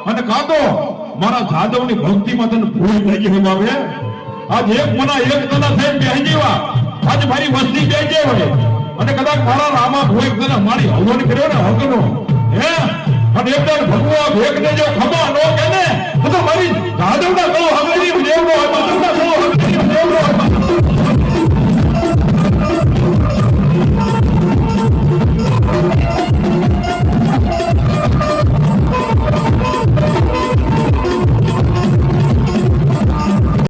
અને કાતો મારા જાદવની ભક્તિમાં તને ભૂલ થઈ ગઈ બાબે. આજ એક મના એક તના થઈને બેહી જેવા આજ મારી વસ્તી બેજે હોય અને કદાચ મારા રામા ભોય તને મારી હવન કર્યો ને હકનો હે અને એકદમ ભગવા ભેગ ને જો ખમા નો કે ને તો મારી જાદવના કહો હવેલી દેવનો